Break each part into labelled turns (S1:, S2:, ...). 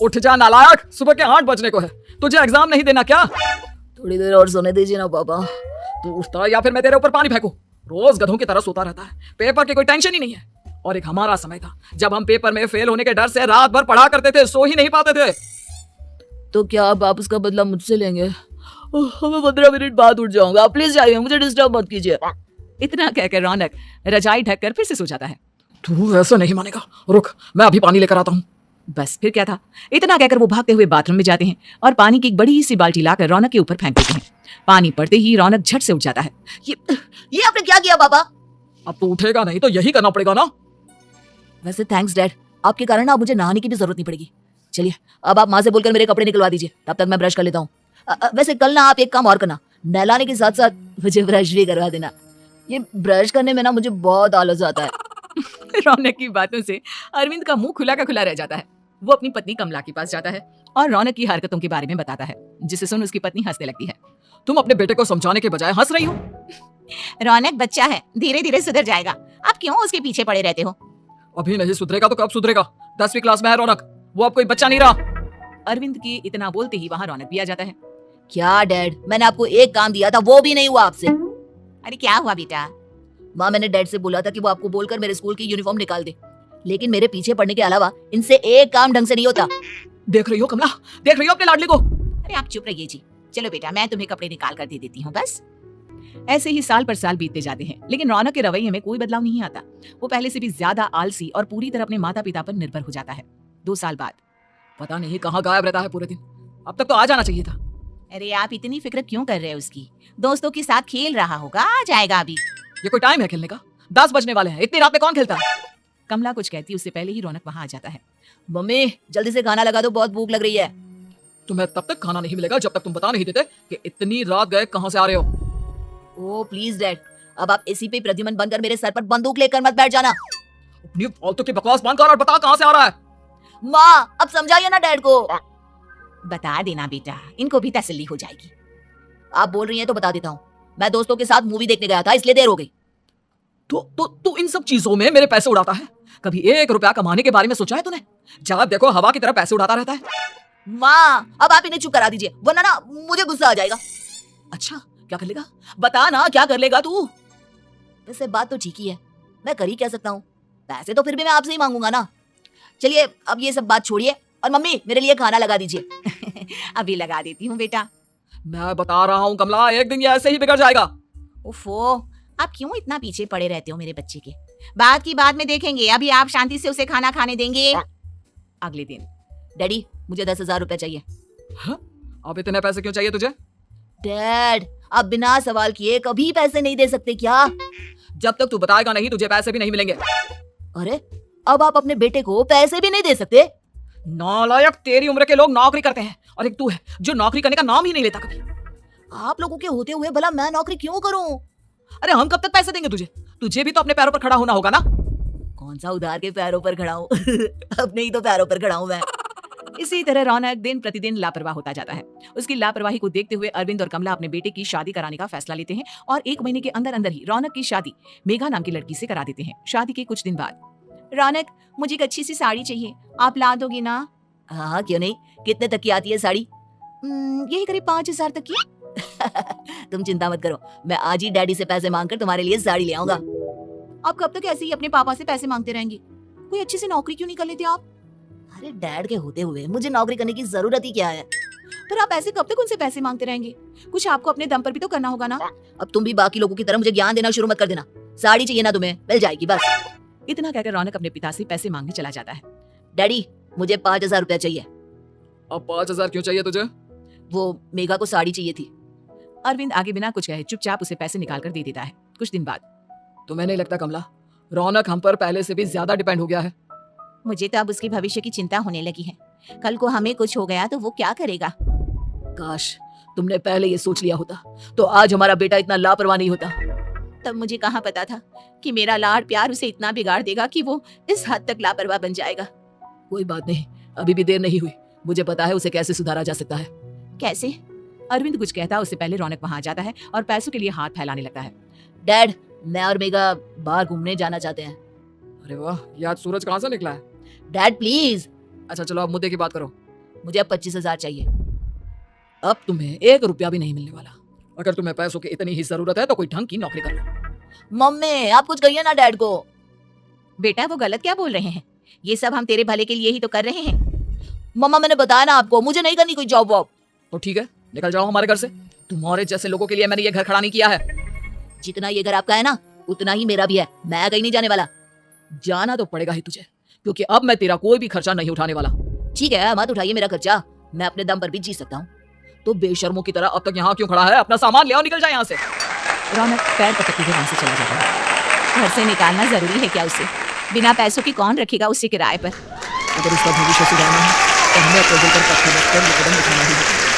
S1: उठ जा नालायक, सुबह के 8 बजने को है, तुझे एग्जाम नहीं देना क्या?
S2: थोड़ी देर और सोने दीजिए ना पापा।
S1: तू उठता है या फिर मैं तेरे ऊपर पानी फेंकूं? रोज गधों की तरह सोता रहता है, पेपर की कोई टेंशन ही नहीं है। और एक हमारा समय था जब हम पेपर में फेल होने के डर से रात भर पढ़ा करते थे, सो ही नहीं पाते थे।
S2: तो क्या आप उसका बदला मुझसे लेंगे? मैं 15 मिनट बाद उठ जाऊंगा, आप प्लीज जाइए, मुझे डिस्टर्ब मत कीजिए।
S3: इतना कहकर रौनक रजाई ढककर फिर से सो जाता है।
S1: तू ऐसा नहीं मानेगा, रुक मैं अभी पानी लेकर आता हूँ।
S3: बस फिर क्या था, इतना कहकर वो भागते हुए बाथरूम में जाते हैं और पानी की एक बड़ी सी बाल्टी लाकर रौनक के ऊपर फेंक देते हैं। पानी पड़ते ही रौनक झट से उठ जाता है।
S2: ये आपने क्या किया पापा?
S1: अब तू उठेगा नहीं तो यही करना पड़ेगा ना।
S2: वैसे थैंक्स डैड, आपके कारण अब मुझे नहाने की भी जरूरत नहीं पड़ेगी। चलिए अब आप माँ से बोलकर मेरे कपड़े निकलवा दीजिए, तब तक मैं ब्रश कर लेता हूँ। वैसे कल ना आप एक काम और करना, नहलाने के साथ साथ मुझे ब्रश भी करवा देना। ये ब्रश करने में ना मुझे बहुत आलस आता है।
S3: रौनक की बातों से अरविंद का मुंह खुला का खुला रह जाता है। वो अपनी पत्नी कमला के पास जाता है और रौनक की हरकतों के बारे में बताता है, जिसे सुन उसकी पत्नी हंसने लगती है।
S1: तुम अपने बेटे को समझाने के बजाय हंस रही हो।
S3: रौनक बच्चा है, धीरे धीरे सुधर जाएगा, आप क्यों उसके पीछे पड़े रहते हो?
S1: अभी नहीं सुधरेगा तो कब सुधरेगा? 10वीं क्लास में है रौनक, वो अब कोई बच्चा नहीं रहा।
S3: अरविंद की इतना बोलते ही वहाँ रौनक भी आ जाता है।
S2: क्या डैड, मैंने आपको एक काम दिया था, वो भी नहीं हुआ आपसे।
S3: अरे क्या हुआ बेटा?
S2: माँ मैंने डैड से बोला था कि वो आपको बोलकर मेरे स्कूल की यूनिफॉर्म निकाल दे, लेकिन मेरे पीछे पड़ने के अलावा इनसे एक काम ढंग से नहीं होता।
S1: देख रही हो कमला, देख रही हो अपने लाडली को?
S3: अरे आप चुप रहिए जी। चलो बेटा, मैं तुम्हें कपड़े निकाल कर दे देती हूँ बस। ऐसे ही साल पर साल बीतते जाते हैं, लेकिन रौनक के रवैये में कोई बदलाव नहीं आता। वो पहले से भी ज्यादा आलसी और पूरी तरह अपने माता पिता पर निर्भर हो जाता है। 2 साल बाद
S1: पता नहीं कहाँ गायब रहता है पूरे दिन, अब तक तो आ जाना चाहिए था।
S3: अरे आप इतनी फिक्र क्यों कर रहे हो उसकी? दोस्तों के साथ खेल रहा होगा, आ जाएगा अभी।
S1: ये कोई टाइम है खेलने का? 10 बजने वाले हैं, इतनी रात में कौन खेलता है?
S3: कमला कुछ कहती उससे पहले ही रौनक वहाँ आ जाता है।
S2: मम्मी जल्दी से खाना लगा दो, बहुत भूख लग रही है।
S1: तुम्हें तब तक खाना नहीं मिलेगा जब तक तुम बता नहीं देते कि इतनी रात गए कहाँ से आ रहे हो।
S2: ओ प्लीज डैड, अब आप इसी पे प्रद्युमन बनकर मेरे सर पर बंदूक लेकर मत बैठ जाना।
S1: अपनी फालतू की बकवास बंद कर और बता कहाँ से आ रहा है।
S2: माँ अब समझाइए ना डैड को।
S3: बता देना बेटा, इनको भी तसल्ली हो जाएगी।
S2: आप बोल रही हैं तो बता देता हूँ, मैं दोस्तों के साथ मूवी देखने गया था, इसलिए देर हो गई।
S1: तो इन सब चीजों में मेरे पैसे उड़ाता है? कभी 1 रुपया कमाने के बारे में सोचा है तूने? जब देखो हवा की तरह पैसे उड़ाता रहता है।
S2: माँ अब आप इन्हें चुप करा दीजिए, वरना ना मुझे गुस्सा आ जाएगा।
S1: अच्छा क्या कर लेगा? बता ना क्या कर लेगा तू?
S2: वैसे बात तो ठीक ही है, मैं कर ही क्या सकता हूँ, पैसे तो फिर भी मैं आपसे ही मांगूंगा ना। चलिए अब ये सब बात छोड़िए और मम्मी मेरे लिए खाना लगा दीजिए।
S3: अभी लगा देती हूँ बेटा।
S1: मैं बता रहा हूँ कमला, एक दिन ये ऐसे ही बिगड़ जाएगा।
S3: उफो, आप क्यों इतना पीछे पड़े रहते हो मेरे बच्चे के? बात की बाद में देखेंगे, अभी आप शांति से उसे खाना खाने देंगे। अगले दिन
S2: डैडी मुझे 10,000 रुपए चाहिए।
S1: हाँ? अब इतने पैसे क्यों चाहिए तुझे?
S2: डैड आप बिना सवाल किए कभी पैसे नहीं दे सकते क्या?
S1: जब तक तू बताएगा नहीं तुझे पैसे भी नहीं मिलेंगे।
S2: अरे अब आप अपने बेटे को पैसे भी नहीं दे सकते?
S1: नालायक, तेरी उम्र के लोग नौकरी करते हैं और एक तू है जो नौकरी करने का नाम ही नहीं लेता कभी।
S2: आप लोगों के होते हुए भला मैं नौकरी क्यों करूं?
S1: अरे हम कब तक पैसे देंगे तुझे? तुझे भी तो अपने पैरों पर खड़ा होना होगा ना।
S2: कौन सा उधार के पैरों पर खड़ा हूँ? अपने ही तो पैरों पर खड़ा हूँ मैं।
S3: इसी तरह रौनक दिन प्रतिदिन लापरवाह होता जाता है। उसकी लापरवाही को देखते हुए अरविंद और कमला अपने बेटे की शादी कराने का फैसला लेते हैं और 1 महीने के अंदर अंदर ही रौनक की शादी मेघा नाम की लड़की से करा देते हैं। शादी के कुछ दिन बाद, रौनक मुझे एक अच्छी सी साड़ी चाहिए, आप ला दोगे ना?
S2: हाँ क्यों नहीं, कितने तक की आती है साड़ी?
S3: यही करीब 5,000 तक की।
S2: तुम चिंता मत करो, मैं आज ही डैडी से पैसे मांगकर तुम्हारे लिए साड़ी ले आऊंगा।
S3: आप कब तक ऐसे ही अपने पापा से पैसे मांगते रहेंगे? कोई अच्छी सी नौकरी क्यों नहीं कर लेते आप?
S2: अरे डैड के होते हुए मुझे नौकरी करने की जरूरत ही क्या है?
S3: पर आप ऐसे कब तक उनसे पैसे मांगते रहेंगे? कुछ आपको अपने दम पर भी तो करना होगा ना।
S2: अब तुम भी बाकी लोगों की तरह मुझे ज्ञान देना शुरू मत कर देना। साड़ी चाहिए ना तुम्हें, मिल जाएगी बस।
S3: इतना कहकर रौनक अपने पिता से पैसे मांगने चला जाता है।
S2: डैडी मुझे 5,000 रुपया चाहिए।
S1: अब 5,000 क्यों चाहिए तुझे?
S2: वो मेघा को साड़ी चाहिए थी।
S3: अरविंद आगे बिना कुछ कहे चुपचाप उसे पैसे निकाल कर दे देता है। कुछ दिन बाद,
S1: तुम्हें नहीं लगता कमला, रौनक हम पर पहले से भी ज्यादा डिपेंड हो गया है?
S3: मुझे तो अब उसके भविष्य की चिंता होने लगी है। कल को हमें कुछ हो गया तो वो क्या करेगा?
S2: काश तुमने पहले ये सोच लिया होता तो आज हमारा बेटा इतना लापरवाह नहीं होता।
S3: तब मुझे कहाँ पता था कि मेरा लाड़ प्यार उसे इतना बिगाड़ देगा कि वो इस हद तक लापरवाह बन जाएगा।
S2: कोई बात नहीं, अभी भी देर नहीं हुई, मुझे पता है उसे कैसे सुधारा जा सकता है।
S3: कैसे? अरविंद कुछ कहता उसे पहले रौनक वहां आ जाता है और पैसों के लिए हाथ फैलाने लगता है।
S2: डैड मैं और मेघा बाहर घूमने जाना चाहते हैं।
S1: अरे वाह, ये आज सूरज कहाँ से निकला है?
S2: Dad please.
S1: अच्छा चलो अब मुद्दे की बात करो।
S2: मुझे अब 25,000 चाहिए।
S1: अब तुम्हें 1 रुपया भी नहीं मिलने वाला। अगर तुम्हें पैसों की इतनी ही जरूरत है तो कोई ढंग की नौकरी कर लो।
S2: मम्मी आप कुछ कहिए ना डैड को।
S3: बेटा वो गलत क्या बोल रहे हैं? ये सब हम तेरे भले के लिए ही तो कर रहे हैं।
S2: मम्मा मैंने बताया ना आपको, मुझे नहीं करनी कोई जॉब वॉब।
S1: तो ठीक है, निकल जाओ हमारे घर से। तुम्हारे जैसे लोगों के लिए मैंने ये घर खड़ा नहीं किया है।
S2: जितना ये घर आपका है ना उतना ही मेरा भी है, मैं कहीं नहीं जाने वाला।
S1: जाना तो पड़ेगा ही तुझे, क्योंकि अब मैं तेरा कोई भी खर्चा नहीं उठाने वाला।
S2: ठीक है मत उठाइए मेरा खर्चा, मैं अपने दम पर भी जी सकता हूँ।
S1: तो बेशर्मों की तरह अब तक यहाँ क्यों खड़ा है? अपना सामान ले आओ, निकल जाए यहाँ से।
S3: रौनक पैर पटकते हुए वहां से चला जाता है। घर से निकालना जरूरी है क्या उसे? बिना पैसों की कौन रखेगा उसे किराए पर?
S1: अगर उसका भविष्य सुधारना है तो हमें अपने दिल पर पत्थर रखकर ये कदम उठाना ही होगा।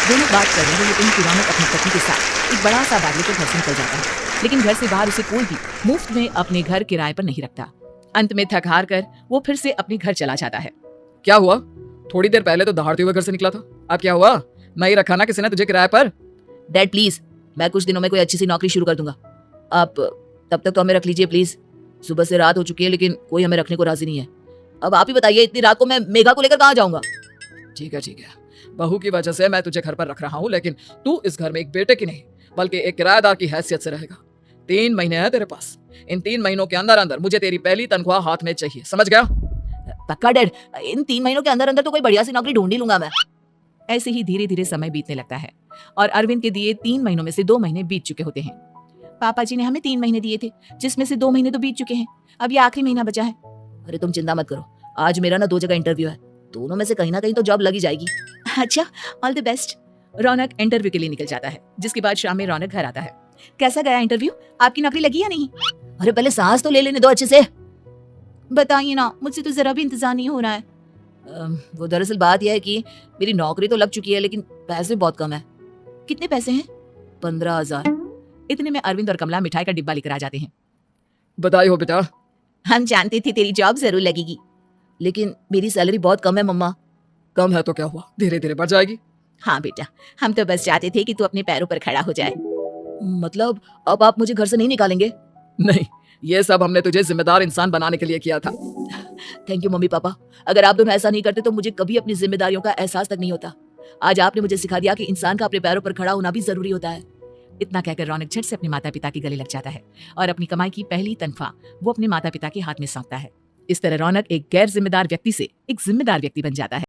S3: दोनों बात कर रहे हैं लेकिन रौनक अपनी पत्नी के साथ एक बड़ा सा बैग लेकर घर से निकल जाता है। लेकिन घर से बाहर उसे कोई भी मुफ्त में अपने घर किराए पर नहीं रखता। अंत में थक हार कर वो फिर से अपने घर चला जाता है।
S1: क्या हुआ? थोड़ी देर पहले तो दहाड़ते हुए घर से निकला था, अब क्या हुआ? नहीं रखा ना किसी ने तुझे किराए पर?
S2: डैड प्लीज, मैं कुछ दिनों में कोई अच्छी सी नौकरी शुरू कर दूंगा, आप तब तक तो हमें रख लीजिए प्लीज। सुबह से रात हो चुकी है लेकिन कोई हमें रखने को राजी नहीं है। अब आप ही बताइए इतनी रात को मैं मेघा को लेकर कहाँ जाऊंगा?
S1: ठीक है, बहू की वजह से मैं तुझे घर पर रख रहा हूँ, लेकिन तू इस घर में एक बेटे की नहीं बल्कि एक किराएदार की हैसियत से रहेगा। 3 महीने हैं तेरे पास, इन 3 महीनों के अंदर अंदर मुझे तेरी पहली तनख्वाह हाथ में चाहिए, समझ गया?
S2: पक्का डैड, इन 3 महीनों के अंदर अंदर तो कोई बढ़िया सी नौकरी ढूंढ ही लूंगा मैं।
S3: ऐसे ही धीरे धीरे समय बीतने लगता है और अरविंद के दिए 3 महीनों में से 2 महीने बीत चुके होते हैं। पापा जी ने हमें 3 महीने दिए थे जिसमें से 2 महीने तो बीत चुके हैं। अब ये आखिरी महीना बचा है।
S2: अरे तुम चिंता मत करो, आज मेरा ना 2 जगह इंटरव्यू है, दोनों में से कहीं ना कहीं तो जॉब लगी जाएगी।
S3: अच्छा, all the best. Raunak interview के लिए निकल जाता है, जिसके बाद शाम में रौनक घर आता है। कैसा गया इंटरव्यू? आपकी नौकरी लगी या नहीं?
S2: अरे पहले सांस तो ले लेने दो अच्छे से।
S3: बताइए ना, मुझसे तो जरा भी इंतजार नहीं हो रहा है।
S2: वो दरअसल बात यह है कि मेरी नौकरी तो लग चुकी है लेकिन पैसे बहुत कम है।
S3: कितने पैसे हैं?
S2: 15,000।
S3: इतने में अरविंद और कमला मिठाई का डिब्बा लेकर आ जाते हैं।
S1: बधाई हो बेटा।
S3: हम जानते थे तेरी जॉब जरूर लगेगी।
S2: लेकिन मेरी सैलरी बहुत कम है मम्मा।
S1: कम है तो क्या हुआ, धीरे धीरे बढ़ जाएगी।
S3: हाँ बेटा, हम तो बस चाहते थे कि तू अपने पैरों पर खड़ा हो जाए।
S2: मतलब अब आप मुझे घर से नहीं निकालेंगे?
S1: नहीं, ये सब हमने तुझे जिम्मेदार इंसान बनाने के लिए किया था।
S2: थैंक यू मम्मी पापा, अगर आप दोनों ऐसा नहीं करते तो मुझे कभी अपनी जिम्मेदारियों का एहसास तक नहीं होता। आज आपने मुझे सिखा दिया कि इंसान का अपने पैरों पर खड़ा होना भी जरूरी होता है।
S3: इतना कहकर रौनक झट से अपने माता पिता के गले लग जाता है और अपनी कमाई की पहली तनख्वाह वो अपने माता पिता के हाथ में सौंपता है। इस तरह रौनक एक गैर जिम्मेदार व्यक्ति से एक जिम्मेदार व्यक्ति बन जाता है।